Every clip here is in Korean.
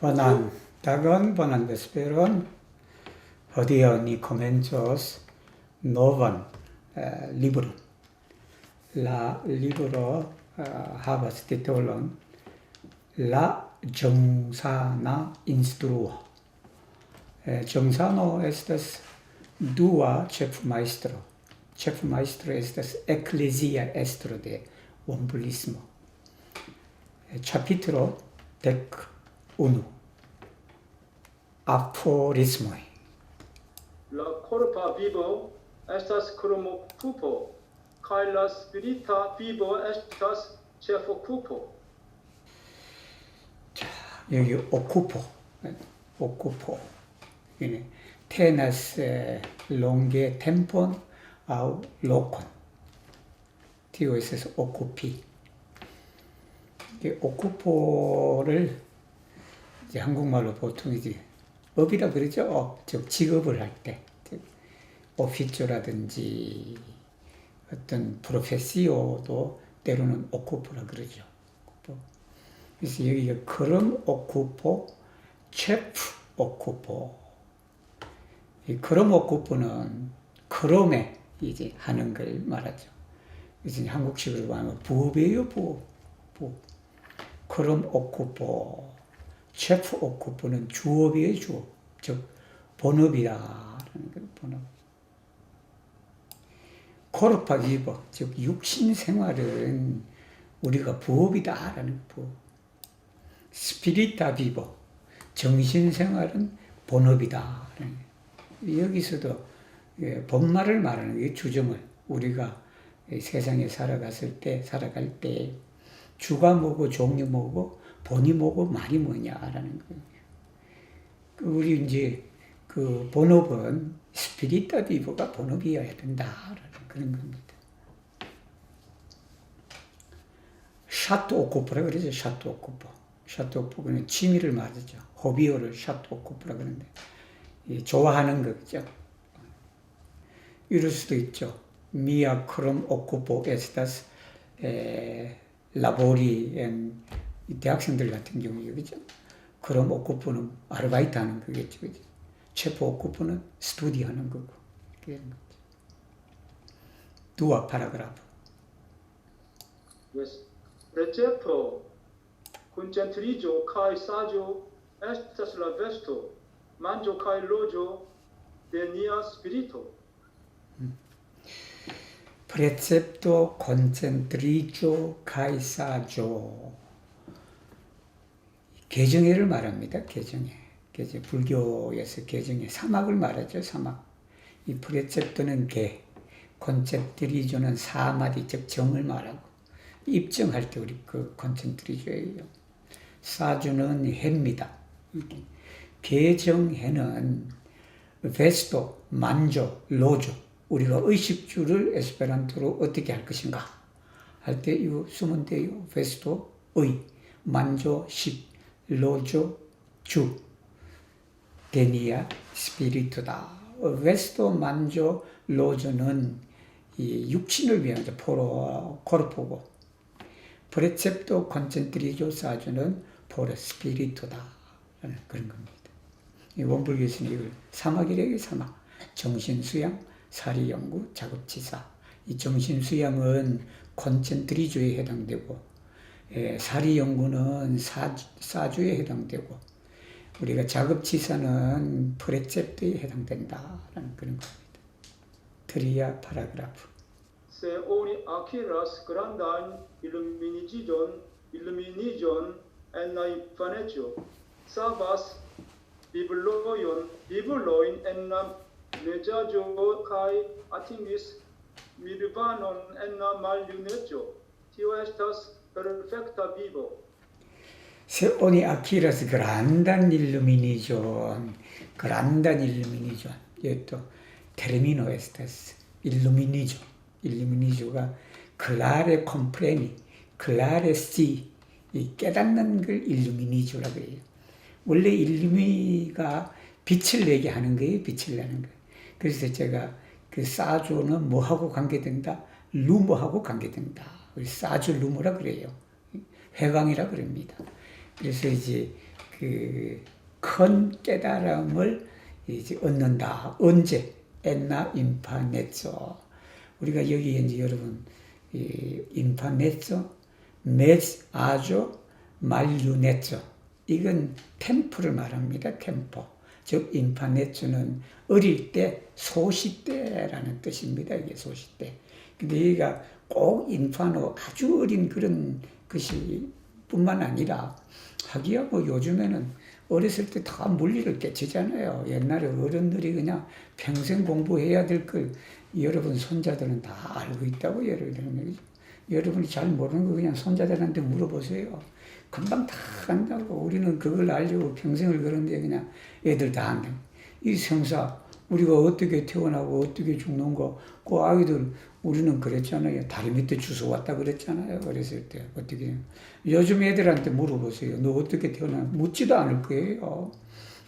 Buenas tardes, buenas vesperon. Hodie ni comenzos novan libro. La libro havas titolon La Jongsana Instruo. Jongsano estas dua ĉefmajstro. Ĉefmajstro estas eklezia estro de ombulismo. Ĉapitro 11. Aforismoj. La corpa vivo estas kromokupo, kaj la spirita vivo estas ĉefokupo. 여기 occupo. tenas longe tempon aŭ lokon. Tio estas occupi. occupo를 이제 한국말로 보통 이제 업이라 그러죠. 즉 직업을 할 때, 오피조라든지 어떤 프로페시오도 때로는 오쿠포라 그러죠. 그래서 여기가 그럼 오쿠포, 체프 오쿠포. 이 그럼 오쿠포는 그럼에 이제 하는 걸 말하죠. 그래서 한국식으로 말하면 부업이에요, 부업. 그럼 오쿠포, 체프 오쿠포는 주업이에요, 주업. 즉 본업이라는 걸 본업. 코르파 비버, 즉 육신 생활은 우리가 부업이다라는 부업. 스피리타 비버, 정신 생활은 본업이다. 여기서도 본말을 말하는 게 주정을 우리가 세상에 살아갈 때 주가 뭐고 종이 뭐고 본이 뭐고 말이 뭐냐라는 거예요. 우리 이제 그 본업은 스피리타 비버가 본업이어야 된다라는 그런 겁니다. 샤토 오쿠프라 그러죠. 샤토 오쿠프. 샤토 오쿠프는 취미를 말하죠. 호비어를 샤토 오쿠프라 그러는데 좋아하는 거죠. 이럴 수도 있죠. 미아 크롬 오쿠포 에스타스 라보리 대학생들 같은 경우에 그죠? 그럼 오쿠포는 아르바이트 하는 거겠죠. 그죠? 체포 오쿠포는 스투디 하는 거고. 그런 거죠. 두아 파라그라프. Yes. Precepto concentriĝo kaj saĝo estas la vesto, manĝo kaj loĝo de nia spirito. Precepto concentriĝo kaj saĝo. 개정회를 말합니다. 개정회. 불교에서 개정회. 사막을 말하죠. 사막. 이 프레셉토는 개, 콘센트리조는 사마디, 즉 정을 말하고 입정할 때 우리 그 콘센트리조예요. 사주는 해입니다. 개정해는 베스토, 만조, 로조. 우리가 의식주를 에스페란토로 어떻게 할 것인가 할 때 이거 쓰면 돼요. 베스토, 의, 만조, 식, 로조, 주, 데니아, 스피리트다. 베스토, 만조, 로조는 이 육신을 위한 포로, 코르포고, 프레셉토, 콘센트리조, 사주는 포로, 스피리트다. 그런 겁니다. 이 원불교에서는 이걸 사막이래요, 사막. 정신수양, 사리연구, 작업치사. 이 정신수양은 콘센트리조에 해당되고, 사리연구는 사주에 해당되고, 우리가 작업치사는 프레셉트에 해당된다라는 그런 겁니다. 트리아 파라그라프. Se oni akiras grandan illuminigon en la infaneco, savas biblojn en la leĝaĵo kaj atingis nirvanon en la maljuneco. Tio estas perfekta vivo. Se oni akiras grandan illuminigon, 이것도 termino estas illuminigio가 clare compreni, clare si, 이 깨닫는 걸 illuminigio라고 해요. 원래 일루미가 빛을 내게 하는 거예요. 빛을 내는 거예요. 그래서 제가 그 사주는 뭐하고 관계된다? 루머하고 관계된다. 우리 사주 루머라 그래요. 회광이라 그럽니다. 그래서 이제 그 그 큰 깨달음을 이제 얻는다. 언제? 엔나 인파네조. 우리가 여기 이제 여러분 인파네조, 메스 아조, 말류네조. 이건 템포를 말합니다. 템포. 즉 인파네조는 어릴 때 소시대라는 뜻입니다. 이게 소시대. 근데 여기가 꼭 인파노 아주 어린 그런 것이 뿐만 아니라 하기야 뭐 요즘에는 어렸을 때 다 물리를 깨치잖아요. 옛날에 어른들이 그냥 평생 공부해야 될 걸 여러분 손자들은 다 알고 있다고 예를 들면 얘기죠. 여러분이 잘 모르는 거 그냥 손자들한테 물어보세요. 금방 다 안다고. 우리는 그걸 알려고 평생을 그런데 그냥 애들 다 안다. 이 생사 우리가 어떻게 태어나고 어떻게 죽는 거, 그 아이들 우리는 그랬잖아요. 다리 밑에 주워 왔다 그랬잖아요. 어렸을 때 어떻게. 요즘 애들한테 물어보세요. 너 어떻게 태어나? 묻지도 않을 거예요.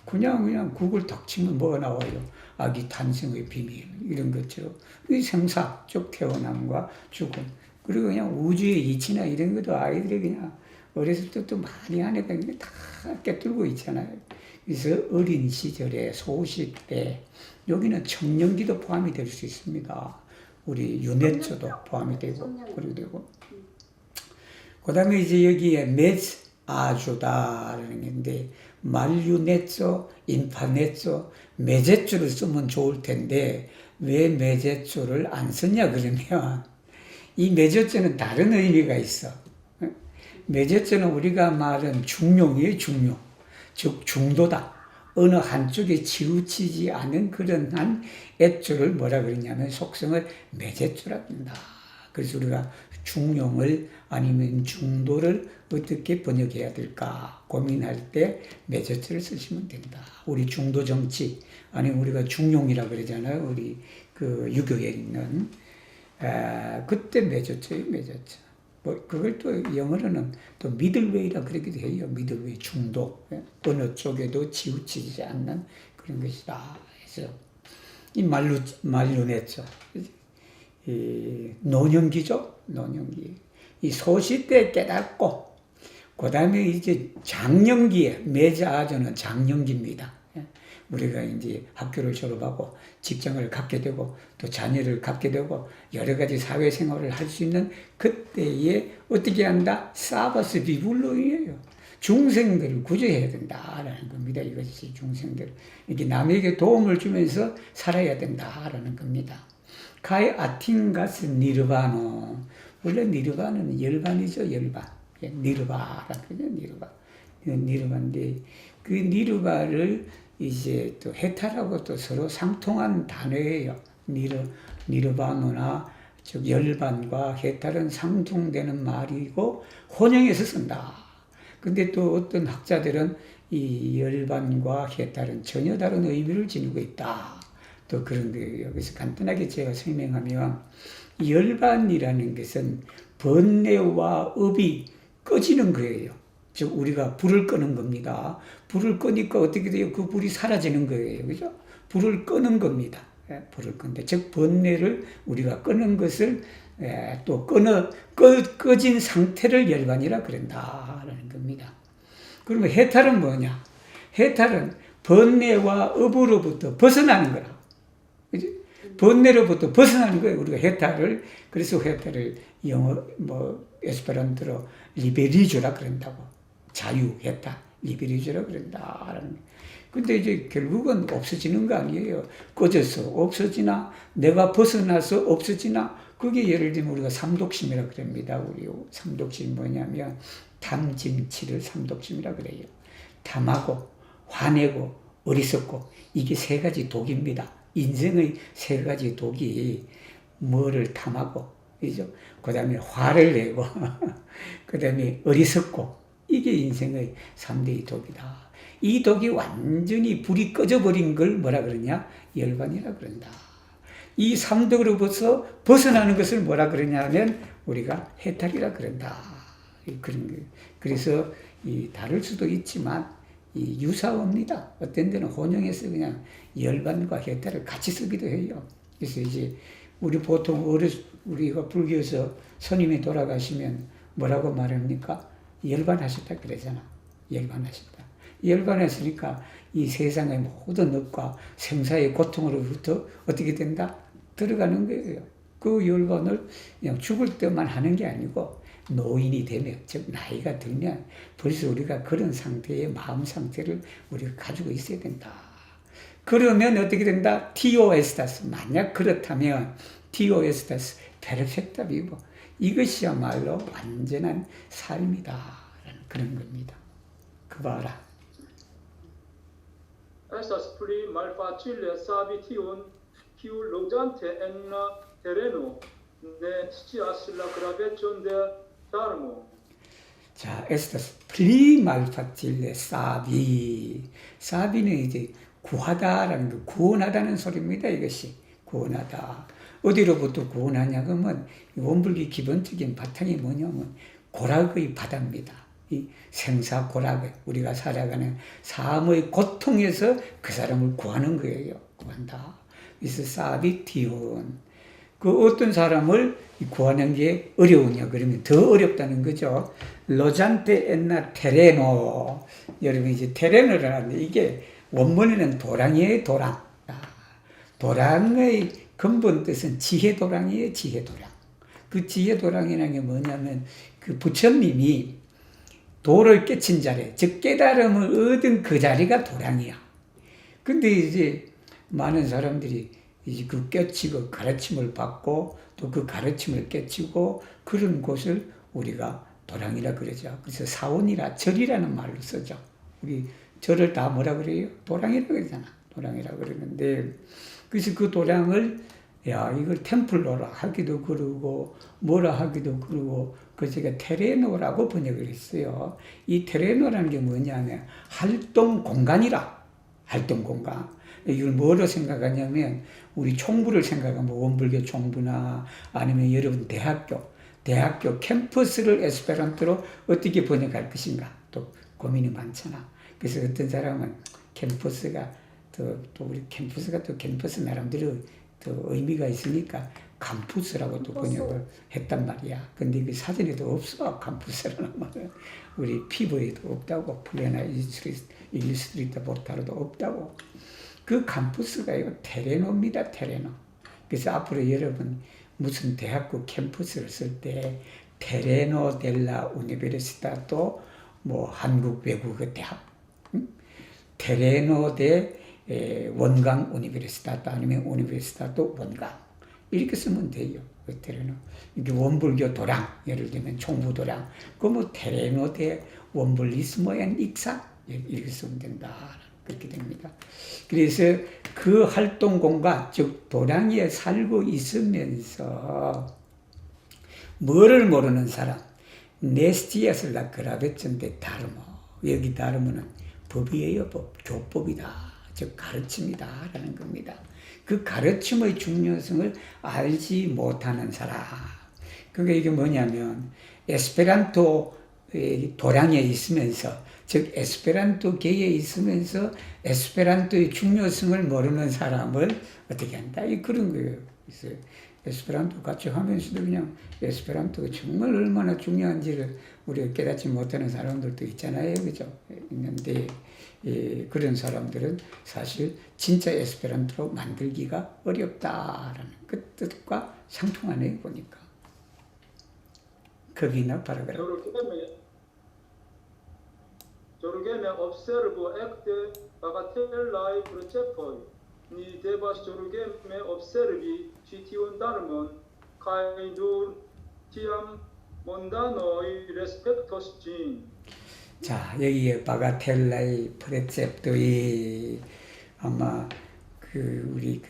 그냥 구글 딱 치면 뭐가 나와요. 아기 탄생의 비밀 이런 것처럼 이 생사 즉 태어남과 죽음 그리고 그냥 우주의 이치나 이런 것도 아이들이 그냥 어렸을 때부터 많이 하니까 다 깨뚫고 있잖아요. 그래서 어린 시절에 소시대 여기는 청년기도 포함이 될 수 있습니다. 우리 유네초도 포함이 되고 그리고 그 다음에 이제 여기에 메스 아주다라는 게 있는데 말유네초, 인파네초, 메제초를 쓰면 좋을 텐데 왜 메제초를 안 썼냐 그러면 이 메제초는 다른 의미가 있어. 메제초는 우리가 말은 중용이에요. 중용. 즉 중도다. 어느 한쪽에 치우치지 않은 그런 한 애초를 뭐라 그러냐면 속성을 매제초라 한다. 그래서 우리가 중용을 아니면 중도를 어떻게 번역해야 될까 고민할 때 매제초를 쓰시면 된다. 우리 중도 정치 아니면 우리가 중용이라 그러잖아요. 우리 그 유교에 있는 그때 매제초예요. 매제초. 뭐 그걸 또 영어로는 또 미들웨이라 그러기도 해요. 미들웨이 중도 어느 쪽에도 치우치지 않는 그런 것이다. 그래서 이 말루네죠. 이 노년기죠. 노년기. 이 소시때 깨닫고 그 다음에 이제 장년기에 매자아조는 장년기입니다. 우리가 이제 학교를 졸업하고 직장을 갖게 되고 또 자녀를 갖게 되고 여러 가지 사회생활을 할 수 있는 그때에 어떻게 한다? 사바스 비블로이에요. 중생들을 구제해야 된다라는 겁니다. 이것이 중생들. 이렇게 남에게 도움을 주면서 살아야 된다라는 겁니다. 카이 아틴가스 니르바노. 원래 니르바는 열반이죠. 열반. 니르바라는 거죠. 니르바. 니르바인데 그 니르바를 이제 또 해탈하고 또 서로 상통한 단어예요. 니르바노나 즉 열반과 해탈은 상통되는 말이고 혼용해서 쓴다. 근데 또 어떤 학자들은 이 열반과 해탈은 전혀 다른 의미를 지니고 있다. 또 그런 거예요. 그래서 간단하게 제가 설명하면 열반이라는 것은 번뇌와 업이 꺼지는 거예요. 즉 우리가 불을 끄는 겁니다. 불을 끄니까 어떻게 돼요? 그 불이 사라지는 거예요. 그죠? 불을 끄는 겁니다. 불을 끄는데 즉 번뇌를 우리가 끄는 것을 또 꺼진 상태를 열반이라 그런다라는 겁니다. 그러면 해탈은 뭐냐? 해탈은 번뇌와 업으로부터 벗어나는 거라. 그죠? 번뇌로부터 벗어나는 거예요. 우리가 해탈을. 그래서 해탈을 영어 에스페란토로 리베리조라 그런다고. 자유, 해탈, 리베리조라 그런다라는. 근데 이제 결국은 없어지는 거 아니에요. 꺼져서 없어지나 내가 벗어나서 없어지나 그게 예를 들면 우리가 삼독심이라 그럽니다. 우리 삼독심이 뭐냐면 탐진치를 삼독심이라 그래요. 탐하고 화내고 어리석고 이게 세 가지 독입니다. 인생의 세 가지 독이 뭐를 탐하고 그죠? 그 다음에 화를 내고 그 다음에 어리석고 이게 인생의 3대의 독이다. 이 독이 완전히 불이 꺼져버린 걸 뭐라 그러냐? 열반이라 그런다. 이 3독으로부터 벗어나는 것을 뭐라 그러냐면 우리가 해탈이라 그런다. 그런 거예요. 그래서 다를 수도 있지만 유사합니다. 어떤 데는 혼용해서 그냥 열반과 해탈을 같이 쓰기도 해요. 그래서 이제 우리 보통 우리가 불교에서 스님이 돌아가시면 뭐라고 말합니까? 열반하셨다 그러잖아. 열반하셨다. 열반했으니까 이 세상의 모든 업과 생사의 고통으로부터 어떻게 된다? 들어가는 거예요. 그 열반을 그냥 죽을 때만 하는 게 아니고 노인이 되면, 즉 나이가 들면 벌써 우리가 그런 상태의 마음 상태를 우리가 가지고 있어야 된다. 그러면 어떻게 된다? 티오에스타스. 만약 그렇다면 티오에스타스 페르펙타 비보. 이것이야말로 완전한 삶이다. 라는 그런 겁니다. 그 봐라. Estas pli malfacile savi tion, kiu loĝante en la tereno ne scias la gravecon de Dharmo. 자, 에스타스 플리 말파틸레 사비. 사비는 이제 구하다라는 거, 구원하다는 소리입니다. 이것이 구원하다. 어디로부터 구원하냐 그러면 원불기 기본적인 바탕이 뭐냐면 고락의 바다입니다. 이 생사 고락의 우리가 살아가는 삶의 고통에서 그 사람을 구하는 거예요. 구한다. 그래서 사비티온. 그 어떤 사람을 구하는 게 어려우냐 그러면 더 어렵다는 거죠. 로잔테 엔나 테레노. 여러분 이제 테레노를 하는데 이게 원문에는 도랑이에요. 도랑. 도랑의 근본 뜻은 지혜도랑이에요. 지혜도랑. 그 지혜도랑이라는 게 뭐냐면 그 부처님이 도를 깨친 자리, 즉 깨달음을 얻은 그 자리가 도랑이야. 근데 이제 많은 사람들이 이제 그 깨치고 가르침을 받고 또 그 가르침을 깨치고 그런 곳을 우리가 도랑이라 그러죠. 그래서 사원이라 절이라는 말로 쓰죠. 우리 절을 다 뭐라 그래요? 도랑이라 그러잖아. 도랑이라 그러는데 그래서 그 도랑을 이걸 템플로라 하기도 그러고 뭐라 하기도 그러고 그 제가 테레노라고 번역을 했어요. 이 테레노라는 게 뭐냐면 활동 공간이라. 활동 공간. 이걸 뭐로 생각하냐면 우리 총부를 생각하면 원불교 총부나 아니면 여러분 대학교 캠퍼스를 에스페란토로 어떻게 번역할 것인가 또 고민이 많잖아. 그래서 어떤 사람은 캠퍼스가 또 우리 캠퍼스가 또 캠퍼스 나름대로 또 의미가 있으니까 캠퍼스라고 또 번역을 했단 말이야. 근데 그 사전에도 없어. 캠퍼스라는 말은 우리 피부에도 없다고 플레나 일루스트리타 포르타로도 없다고. 그 캠퍼스가요 테레노입니다. 테레노. 그래서 앞으로 여러분 무슨 대학교 캠퍼스를 쓸 때 테레노 델라 우니베르시타도 뭐 한국 외국어 대학, 테레노 데 원강 우니베르시타도 아니면 우니베르시타도 원강 이렇게 쓰면 돼요. 그 테레노. 이게 원불교 도랑 예를 들면 총부도랑 그 뭐 테레노 데 원불리스모 앤 익사 이렇게 쓰면 된다. 그렇게 됩니다. 그래서 그 활동 공간, 즉 도량에 살고 있으면서 뭐를 모르는 사람, 네스티아슬라 그라베천데 다르모. 여기 다르모는 법이에요. 법, 교법이다. 즉 가르침이다 라는 겁니다. 그 가르침의 중요성을 알지 못하는 사람. 그게 이게 뭐냐면 에스페란토 도량에 있으면서 즉 에스페란토계에 있으면서 에스페란토의 중요성을 모르는 사람을 어떻게 한다? 그런 거예요. 그래서 에스페란토 같이 하면서도 그냥 에스페란토가 정말 얼마나 중요한지를 우리가 깨닫지 못하는 사람들도 있잖아요. 그죠? 있는데 그런 사람들은 사실 진짜 에스페란토로 만들기가 어렵다라는 그 뜻과 상통하네요. 보니까. 거기나 파라그라프. Jorgeme observo ecte bagatellae procepoi, ni devas jorgeme observi citiun dharmon, cae nur tiam mondanoi respectos gin. 자, 여기에 바가텔라의 프레셉토이 아마 우리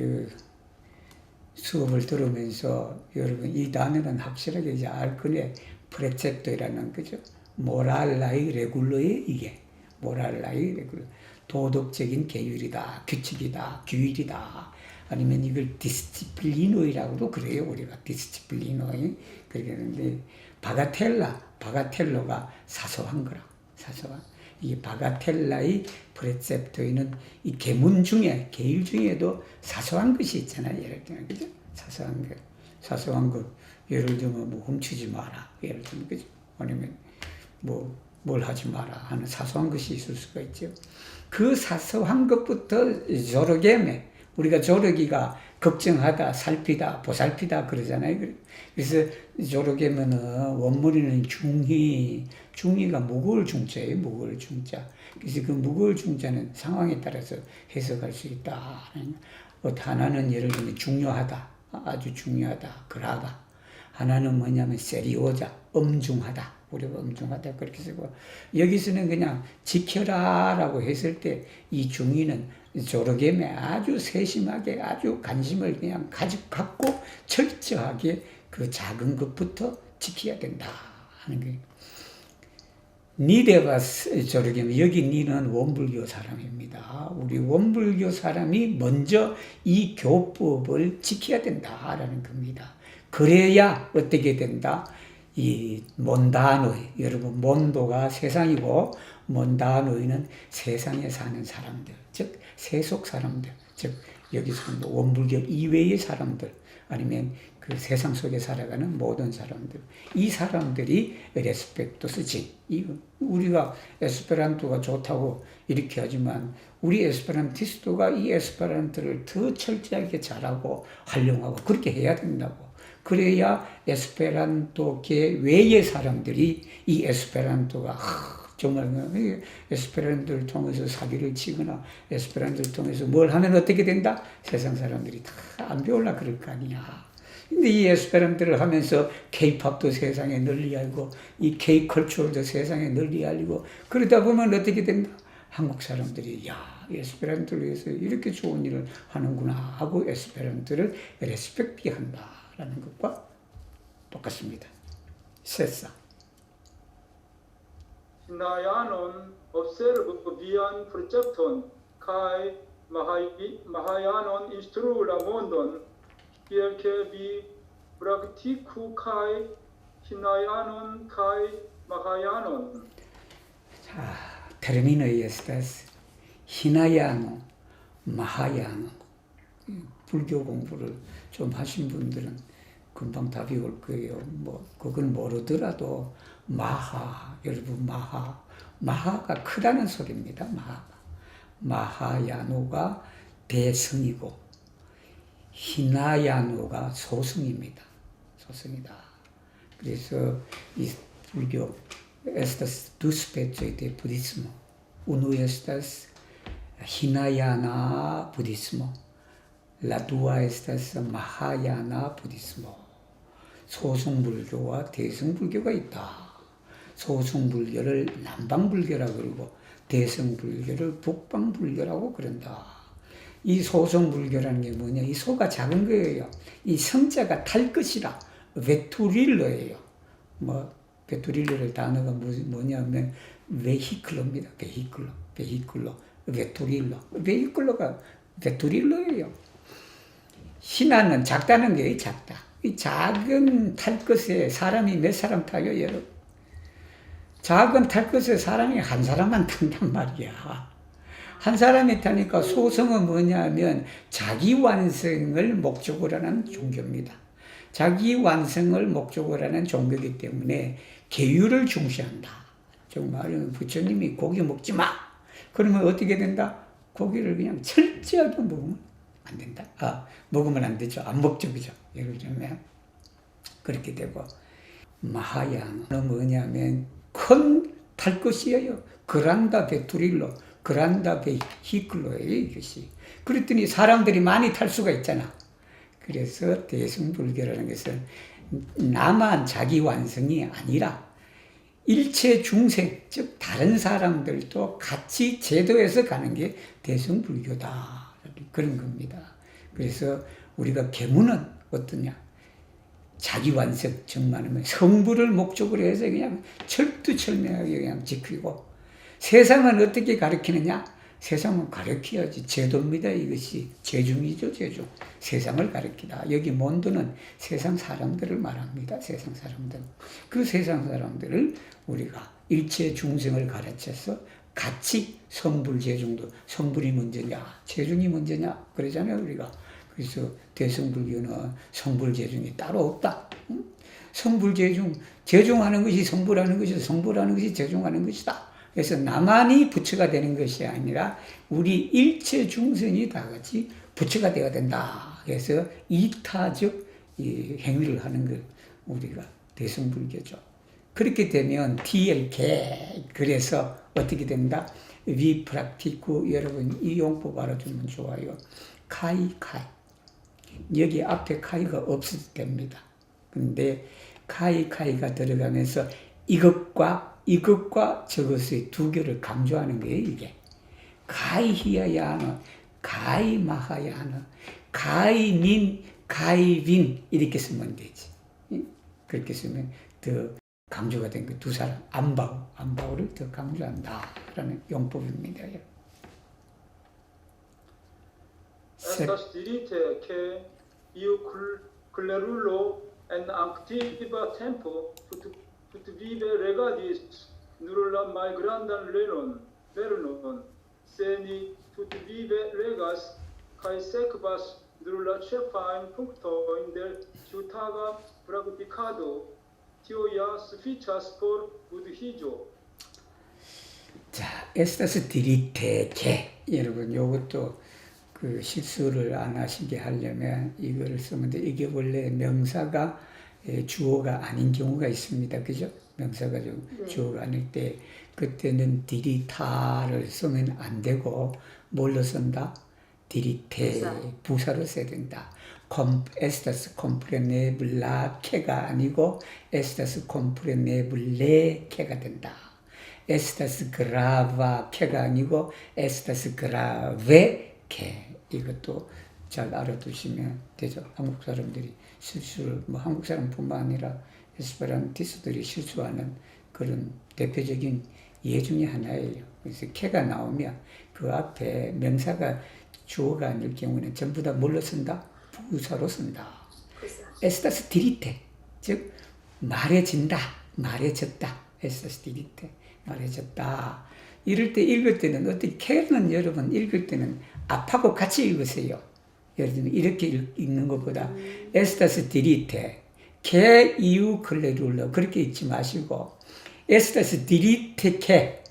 수업을 들으면서 여러분 이 단어는 확실하게 이제 알 거네. 프레셉토이라는 거죠. 모랄라이 레굴러의 이게 모랄라이 레굴러 도덕적인 계율이다, 규칙이다, 규율이다. 아니면 이걸 디스치플리노이라고도 그래요. 우리가 디스치플리노이 그렇게 하는데 바가텔로가 사소한 거라. 사소한. 이 바가텔라의 프레셉토이는 이 계문 중에 계율 중에도 사소한 것이 있잖아요. 예를 들면 그죠? 사소한 것 예를 들면 뭐 훔치지 마라. 예를 들면 그죠? 아니면 뭐 뭘 하지 마라 하는 사소한 것이 있을 수가 있죠. 그 사소한 것부터 조르게매, 우리가 조르기가 걱정하다, 살피다, 보살피다 그러잖아요. 그래서 조르게매는 원문에는 중의가 무거울 중자예요. 무거울 중자. 그래서 그 무거울 중자는 상황에 따라서 해석할 수 있다. 하나는 예를 들면 중요하다, 아주 중요하다, 그러하다. 하나는 뭐냐면 세리오자, 엄중하다. 우리가 엄중하다 그렇게 쓰고, 여기서는 그냥 지켜라라고 했을 때 이 중의는 조르게매 아주 세심하게 아주 관심을 그냥 갖고 철저하게 그 작은 것부터 지켜야 된다 하는 거예요. 니데가 조르게매, 여기 니는 원불교 사람입니다. 우리 원불교 사람이 먼저 이 교법을 지켜야 된다라는 겁니다. 그래야 어떻게 된다? 이 몬다노이, 여러분 몬도가 세상이고 몬다노이는 세상에 사는 사람들, 즉 세속 사람들, 즉 여기서 원불교 이외의 사람들, 아니면 그 세상 속에 살아가는 모든 사람들, 이 사람들이 레스펙토스지. 우리가 에스페란토가 좋다고 이렇게 하지만 우리 에스페란티스트가 이 에스페란토를 더 철저하게 잘하고 활용하고 그렇게 해야 된다고. 그래야 에스페란토계 외의 사람들이 이 에스페란토가 정말 에스페란토를 통해서 사기를 치거나 에스페란토를 통해서 뭘 하면 어떻게 된다? 세상 사람들이 다 안 배울라 그럴 거 아니야. 근데 이 에스페란토를 하면서 K-팝도 세상에 널리 알고 이 K-컬처도 세상에 널리 알리고 그러다 보면 어떻게 된다? 한국 사람들이 야, 에스페란토를 위해서 이렇게 좋은 일을 하는구나 하고 에스페란토를 레스펙트한다 라는 것과 똑같습니다. 세상. Hinayanon observian precepton kai Mahayanon instrua mondon kielke vi praktiku kai Hinayanon kai Mahayanon. 자, termino estas 히나야노, 마하야노. 불교 공부를 좀 하신 분들은 금방 답이 올 거예요. 그건 모르더라도 여러분 마하가 크다는 소리입니다. 마하야노가 대승이고 히나야노가 소승입니다. 그래서 이 불교 estas dos pechos de budismo. Uno estas Hinayana budismo. La dua estas Mahayana budismo. 소승불교와 대승불교가 있다. 소승불교를 남방불교라고 그러고 대승불교를 북방불교라고 그런다. 이 소승불교라는 게 뭐냐? 이 소가 작은 거예요. 이 성자가 탈 것이라 베투릴러예요. 베투릴러를 단어가 뭐냐면 베히클로입니다. 베히클로. 베히클로가 베투릴러예요. 신하는 작다는 게 작다. 이 작은 탈 것에 사람이 몇 사람 타요, 여러분? 작은 탈 것에 사람이 한 사람만 탄단 말이야. 한 사람이 타니까 소성은 뭐냐면 자기 완성을 목적으로 하는 종교입니다. 자기 완성을 목적으로 하는 종교이기 때문에 계율을 중시한다. 정말 부처님이 고기 먹지 마. 그러면 어떻게 된다? 고기를 그냥 철저하게 먹으면 안 된다. 먹으면 안 되죠. 안 먹죠. 그죠? 예를 들면 그렇게 되고, 마하야는 뭐냐면 큰 탈 것이에요. 그란다 베투릴로, 그란다 베히클로예요. 이것이. 그랬더니 사람들이 많이 탈 수가 있잖아. 그래서 대승불교라는 것은 나만 자기 완성이 아니라 일체 중생, 즉 다른 사람들도 같이 제도에서 가는 게 대승불교다. 그런 겁니다. 그래서 우리가 계문은 어떠냐? 자기 완성, 정말하면 성부를 목적으로 해서 그냥 철두철미하게 그냥 지키고, 세상은 어떻게 가르치느냐? 세상은 가르쳐야지. 제도입니다. 이것이 제중이죠. 제중. 세상을 가르치다. 여기 몬도는 세상 사람들을 말합니다. 세상 사람들. 그 세상 사람들을 우리가 일체 중생을 가르쳐서 같이 성불 제중도, 성불이 먼저냐 제중이 먼저냐 그러잖아요. 우리가 그래서 대성불교는 성불재중이 따로 없다. 응? 성불재중, 재중하는 것이 성불하는 것이다. 성불하는 것이 재중하는 것이다. 그래서 나만이 부처가 되는 것이 아니라 우리 일체 중생이 다 같이 부처가 되어야 된다. 그래서 이타적 이 행위를 하는 걸 우리가 대성불교죠. 그렇게 되면 TLK, 그래서 어떻게 된다? 위프락티쿠, 여러분 이 용법 알아주면 좋아요. 카이. 여기 앞에 카이가 없어도 됩니다. 근데 카이가 들어가면서 이것과 저것의 두 개를 강조하는 거예요, 이게. 가이히야야는, 가이마하야는, 가이민, 가이빈, 이렇게 쓰면 되지. 그렇게 쓰면 더 강조가 된 거, 두 사람, 안바우를 더 강조한다라는 용법입니다. Estas dirite che io clerullo en activa tempo put vive regadis nulla mai grandan vernon se ni put vive regas kai sekvas nulla cefain puncto in del ciutaga practicado tioia sufficias por buddhijo. 자, 에스타스 디리테케, 여러분 요것도 그 실수를 안 하시게 하려면 이거를 쓰면 돼. 이게 원래 명사가 주어가 아닌 경우가 있습니다. 그죠? 명사가 주어가 아닐 때 그때는 디리타를 쓰면 안 되고 뭘로 쓴다? 디리테, 부사로 써야 된다. 에스타스 컴프레네블라 케가 아니고 에스타스 컴프레네블레 케가 된다. 에스타스 그라바 케가 아니고 에스타스 그라베 케. 이것도 잘 알아두시면 되죠. 한국 사람들이 실수를, 한국 사람뿐만 아니라 에스페란티스트들이 실수하는 그런 대표적인 예 중에 하나예요. 그래서 케가 나오면 그 앞에 명사가 주어가 아닐 경우는 전부 다 뭘로 쓴다? 부사로 쓴다. 에스타스 디리테, 즉 말해진다, 말해졌다. 에스타스 디리테, 말해졌다. 이럴 때 읽을 때는 어떻게, 케는 여러분 읽을 때는 앞하고 같이 읽으세요. 예를 들면 이렇게 읽는 것보다 에스타스 디리테, 케 이유 클레룰러 그렇게 읽지 마시고 에스타스 디리테 케,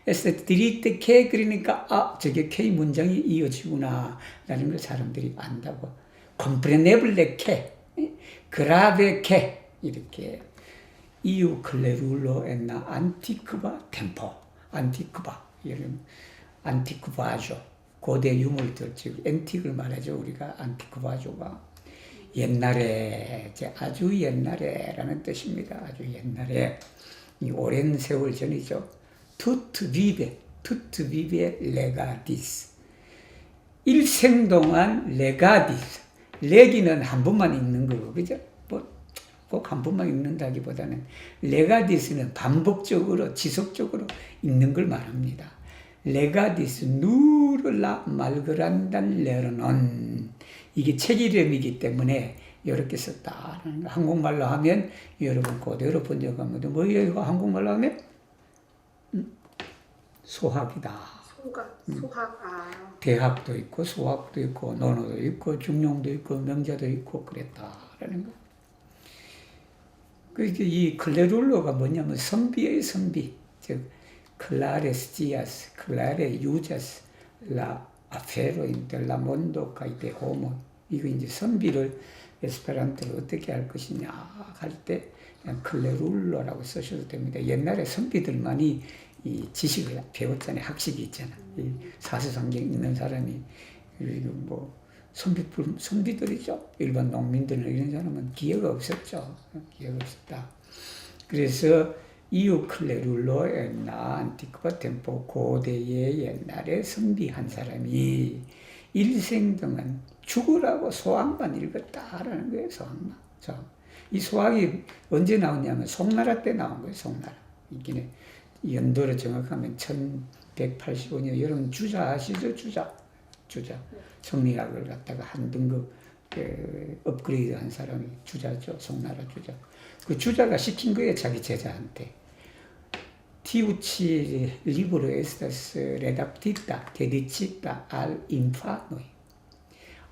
에스타스 디리테 케, 그러니까 저게 케 문장이 이어지구나 라는 걸 사람들이 안다고. 컴프레네블레 케, 그라베 케, 이렇게 이유 클레룰러 엔나 안티크바 템포, 안티크바, 여러분 안티크바죠. 고대 유물들, 즉 앤틱을 말하죠. 우리가 안티크바조가 옛날에, 아주 옛날에라는 뜻입니다. 아주 옛날에, 이 오랜 세월 전이죠. 투트 비베 레가디스. 일생 동안 레가디스. 레기는 한 번만 읽는 거고, 그죠? 꼭 한 번만 읽는다기보다는 레가디스는 반복적으로, 지속적으로 읽는 걸 말합니다. 레가디스 누르라 말그란단 레르논, 이게 책 이름이기 때문에 이렇게 썼다. 한국말로 하면 여러분 그대로 번역하면 뭐예요? 이거 한국말로 하면 소학이다. 소학. 대학도 있고 소학도 있고 논어도 있고 중용도 있고 명자도 있고 그랬다라는 거. 그 이 클레룰로가 뭐냐면 선비의 선비, 즉 클라레스지아스, 클라레 유자스, 라 아페로 인텔라 몬도 카이데 호모. 이거 이제 선비를 에스페란토로 어떻게 할 것이냐 할 때 그냥 클레룰로라고 쓰셔도 됩니다. 옛날에 선비들만이 이 지식을 배웠잖아요. 학식이 있잖아. 이 사서성경 읽는 사람이, 그리고 뭐 선비들이죠. 일반 농민들은 이런 사람은 기회가 없었죠. 기회가 없었다. 그래서 이유 클레룰로 엔나 안티크바 템포, 고대의 옛날에 선비한 사람이 일생 동안 죽으라고 소학만 읽었다라는 거예요. 소학만. 이 소학이 언제 나오냐면 송나라 때 나온 거예요. 송나라. 이게 연도로 정확하면 1185년. 여러분 주자 아시죠? 주자. 성리학을 갖다가 한 등급 업그레이드 한 사람이 주자죠. 송나라 주자. 그 주자가 시킨 거예요. 자기 제자한테. Tiuci libro estas redactita, dedicita al infanoi.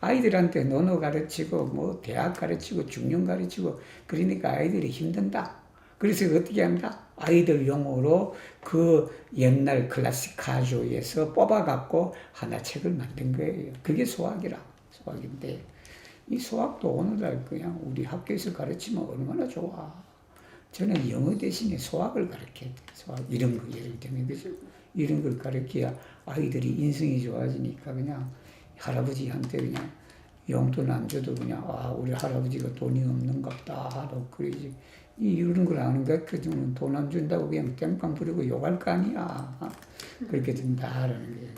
아이들한테 논어 가르치고 뭐 대학 가르치고 중년 가르치고 그러니까 아이들이 힘든다. 그래서 어떻게 한다? 아이들 용어로 그 옛날 클래식 가조에서 뽑아갖고 하나 책을 만든 거예요. 그게 소학이라. 소학인데 이 소학도 오늘날 그냥 우리 학교에서 가르치면 얼마나 좋아. 저는 영어 대신에 소학을 가르쳐야 돼. 소학 이런 거 예를 들면 그죠? 이런 걸 가르쳐야 아이들이 인성이 좋아지니까 그냥 할아버지한테 그냥 용돈 안 줘도 그냥 우리 할아버지가 돈이 없는갑다 하고 그러지. 이런 걸 아는가? 그들은 돈 안 준다고 그냥 땡깡 부리고 욕할 거 아니야. 그렇게 된다라는 거예요.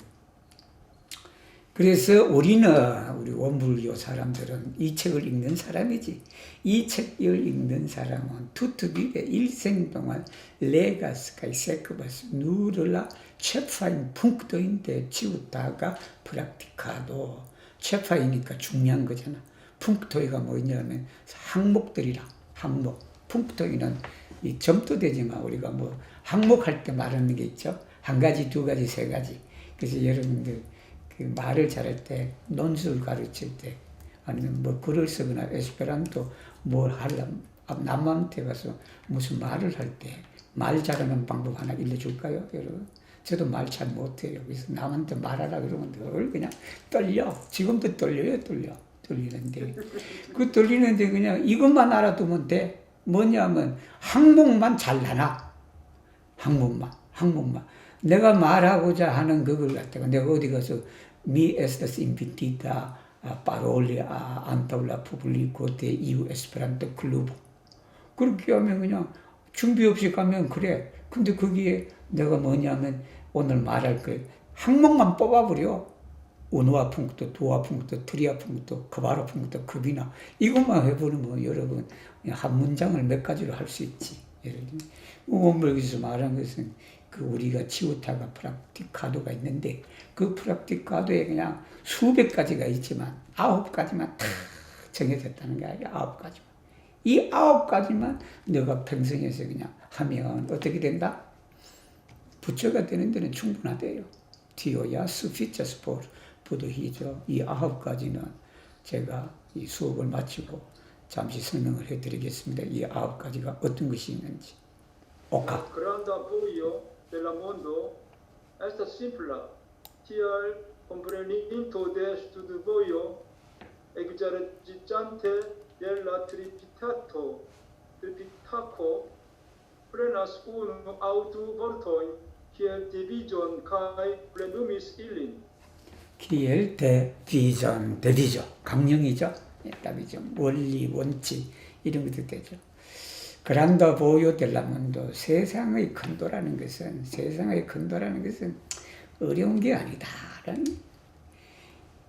그래서 우리는 우리 원불교 사람들은 이 책을 읽는 사람이지. 이 책을 읽는 사람은 투투비의 일생 동안 레가스카이 세크바스 누르라 체파인 punkto인데 치우다가 프락티카도 체파이니까 중요한 거잖아. punkto이가 뭐냐면 항목들이라 항목. punkto이는 이 점도 되지만 우리가 뭐 항목할 때 말하는 게 있죠. 한 가지, 두 가지, 세 가지. 그래서 여러분들 그 말을 잘할 때, 논술 가르칠 때, 아니면 뭐 글을 쓰거나 에스페란토 뭘 하려면 남한테 가서 무슨 말을 할 때 말 잘하는 방법 하나 알려줄까요, 여러분? 저도 말 잘 못해요. 그래서 남한테 말하라 그러면 늘 그냥 떨려. 지금도 떨리는데. 그 떨리는데 그냥 이것만 알아두면 돼. 뭐냐면 항목만 잘라놔. 항목만. 내가 말하고자 하는 그걸 갖다가 내가 어디 가서 mi estas invitita a parole a ante la pubblico de iu esperanto club. 그렇게 하면 그냥 준비 없이 가면 그래. 근데 거기에 내가 뭐냐면 오늘 말할 그 항목만 뽑아버려. unoa punto, dua punto, tria punto, kvara punto, 급이나 이것만 해보면 여러분 한 문장을 몇 가지로 할 수 있지. 예를 들면 원불교에서 말한 것은 그 우리가 치우타가 프락티카도가 있는데 그 프락티카도에 그냥 수백 가지가 있지만 9가지만 다 정해졌다는 거야. 9가지만. 이 9가지만 너가 평생에서 그냥 하면 어떻게 된다? 부처가 되는 데는 충분하대요. 디오야 스피처스 포 부도히죠. 이 9가지는 제가 이 수업을 마치고 잠시 설명을 해드리겠습니다. 이 9가지가 어떤 것이 있는지. 오카. Grande apoio del mundo esta simpla tial comprendimento de estudo voio exercitante della Tripitako plenas uno auto vortoi kiel division kai plenumis illin. 키엘 대비전, 대비죠. 강령이죠. 답이죠. 원리, 원칙 이런 것도 되죠. 그란다 보요 델라문도 세상의 큰도라는 것은 어려운 게 아니다라는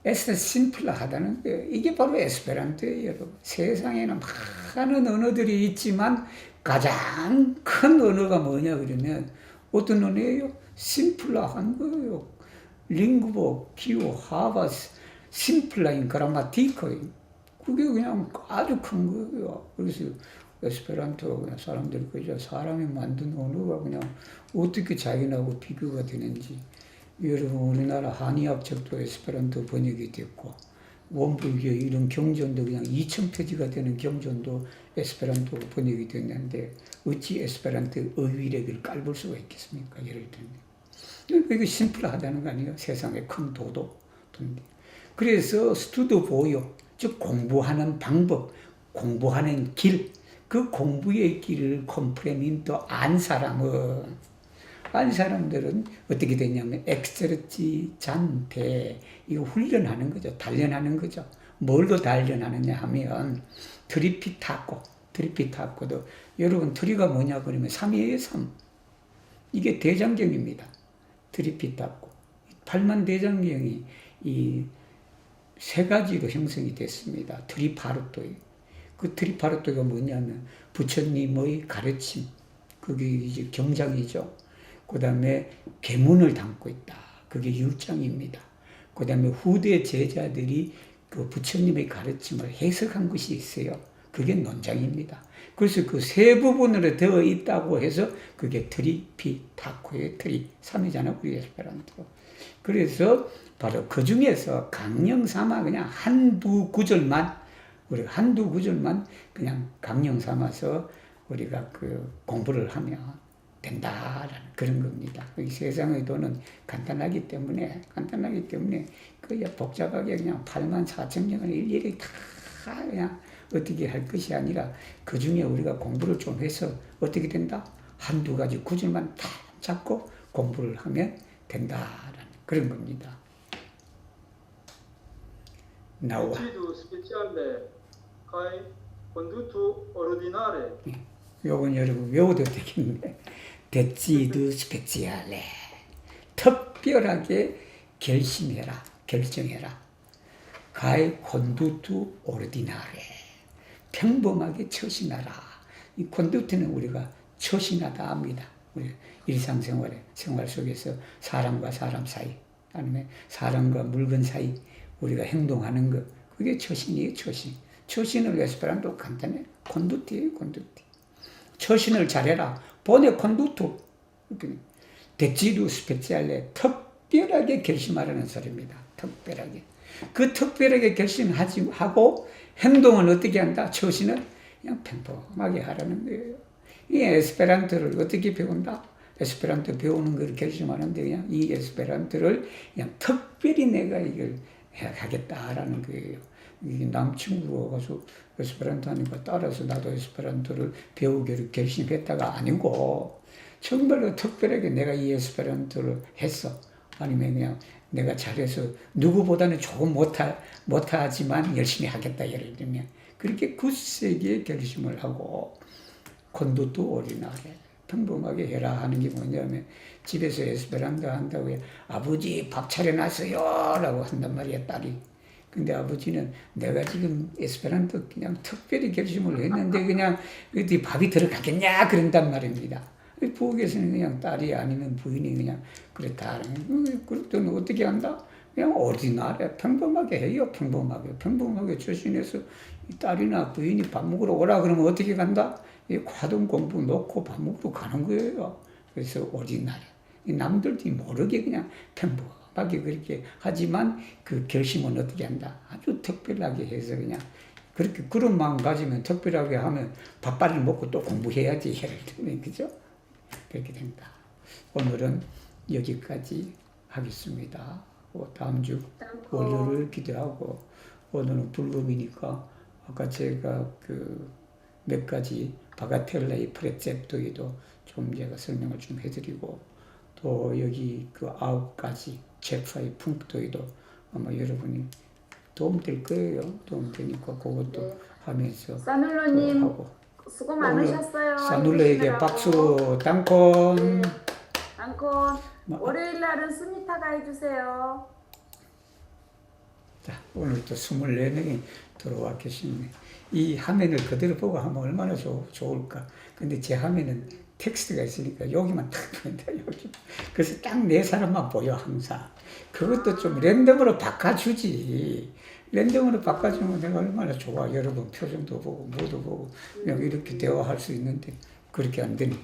에스터 심플하다는 거예요. 이게 바로 에스페란토예요, 여러분. 세상에는 많은 언어들이 있지만 가장 큰 언어가 뭐냐 그러면 어떤 언어예요? 심플한 거예요. 링구보, 기호, 하바스, 심플라인 그라마티커. 그게 그냥 아주 큰 거예요. 그래서 에스페란토가 그냥 사람들이 그저 사람이 만든 언어가 그냥 어떻게 자기하고 비교가 되는지. 여러분 우리나라 한의학책도 에스페란토 번역이 됐고 원불교 이런 경전도 그냥 2000페이지가 되는 경전도 에스페란토 번역이 됐는데 어찌 에스페란토 어휘력을 깔볼 수가 있겠습니까? 예를 들면. 이게 심플하다는 거 아니에요? 세상의 큰 도도. 그래서 스투드 보요, 즉 공부하는 방법, 공부하는 길, 그 공부의 길을 컴프레민도 안 사람들은 어떻게 되냐면 엑스르치 잔테 이거 훈련하는 거죠. 단련하는 거죠. 뭘로 단련하느냐 하면 트리피타코도 여러분 트리가 뭐냐 그러면 3이에요. 3. 이게 대장경입니다. 트리피타코. 8만 대장경이 이 세 가지로 형성이 됐습니다. 트리파르토예요. 그 트리파르토가 뭐냐면 부처님의 가르침, 그게 이제 경장이죠. 그 다음에 계문을 담고 있다. 그게 6장입니다. 그 다음에 후대 제자들이 그 부처님의 가르침을 해석한 것이 있어요. 그게 논장입니다. 그래서 그 세 부분으로 되어 있다고 해서 그게 트리피타코의 트리, 3이잖아, 우리 에스페란토. 그래서 바로 그 중에서 강령 삼아 그냥 한두 구절만 그냥 강령 삼아서 우리가 그 공부를 하면 된다라는 그런 겁니다. 이 세상의 돈은 간단하기 때문에 그야 복잡하게 그냥 84,000명을 일일이 다 그냥 어떻게 할 것이 아니라 그 중에 우리가 공부를 좀 해서 어떻게 된다? 한두 가지 구절만 다 잡고 공부를 하면 된다라는 그런 겁니다. 나와. Decido speciale kai conduto ordinare. 요건 여러분 외워도 되겠네. 데치드 스페치알레. 특별하게 결정해라. 가이 콘두투 오르디나레. 평범하게 처신하라. 이 콘두트는 우리가 처신하다 합니다. 우리 일상생활에 생활 속에서 사람과 사람 사이 아니면 사람과 물건 사이 우리가 행동하는 것 그게 처신이에요. 처신을 에스페란토 간단해. 콘두티예요. 처신을 잘해라. 보네 콘두토. 데치두 스페ци알레 특별하게 결심하라는 소리입니다. 특별하게. 그 특별하게 결심하고 행동은 어떻게 한다? 처신은 그냥 평범하게 하라는 거예요. 이 에스페란토를 어떻게 배운다? 에스페란토 배우는 걸 결심하는데 그냥 이 에스페란토를 그냥 특별히 내가 이걸 하겠다라는 거예요. 남친구가 가서 에스페란토 하니까 따라서 나도 에스페란토를 배우기로 결심했다가 아니고 정말로 특별하게 내가 이 에스페란토를 했어. 아니면 그냥 내가 잘해서 누구보다는 조금 못하지만 열심히 하겠다 예를 들면 그렇게 굳세게 결심을 하고 콘두토 오르디나레 평범하게 해라 하는 게 뭐냐면 집에서 에스페란토 한다고 해 아버지 밥 차려놨어요 라고 한단 말이야 딸이. 근데 아버지는 내가 지금 에스페란토 그냥 특별히 결심을 했는데 그냥 어디 밥이 들어가겠냐 그런단 말입니다. 부엌에서는 그냥 딸이 아니면 부인이 그냥 그렇다. 그랬더니 어떻게 한다? 그냥 오르디나레 평범하게 해요. 평범하게 처신해서 딸이나 부인이 밥 먹으러 오라 그러면 어떻게 간다? 하던 공부 놓고 밥 먹으러 가는 거예요. 그래서 오르디나레. 남들도 모르게 그냥 평범하게 그렇게 하지만 그 결심은 어떻게 한다? 아주 특별하게 해서 그냥 그렇게 그런 마음 가지면 특별하게 하면 밥빨리 먹고 또 공부해야지 예를 들면 그죠? 그렇게 된다. 오늘은 여기까지 하겠습니다. 다음 주 월요일 기도하고 오늘은 불금이니까 아까 제가 그 몇 가지 바가텔라의 프레셉토에도 좀 제가 설명을 좀 해드리고 또 여기 그 9가지 챕터의 punkto에도 아마 여러분이 도움될 거예요. 도움되니까 그것도 하면서 사눌러님 하고 수고 많으셨어요. 사눌러에게 해주시느라고. 박수 땅콘. 네. 안콘 월요일 날은 스미타가 해주세요. 자, 오늘 또 24명이 들어와 계시네. 이 화면을 그대로 보고 하면 얼마나 좋을까. 근데 제 화면은 텍스트가 있으니까 여기만 딱 보인다, 여기. 그래서 딱 네 사람만 보여, 항상. 그것도 좀 랜덤으로 바꿔주지. 랜덤으로 바꿔주면 내가 얼마나 좋아. 여러분 표정도 보고, 뭐도 보고, 그냥 이렇게 대화할 수 있는데, 그렇게 안 되니.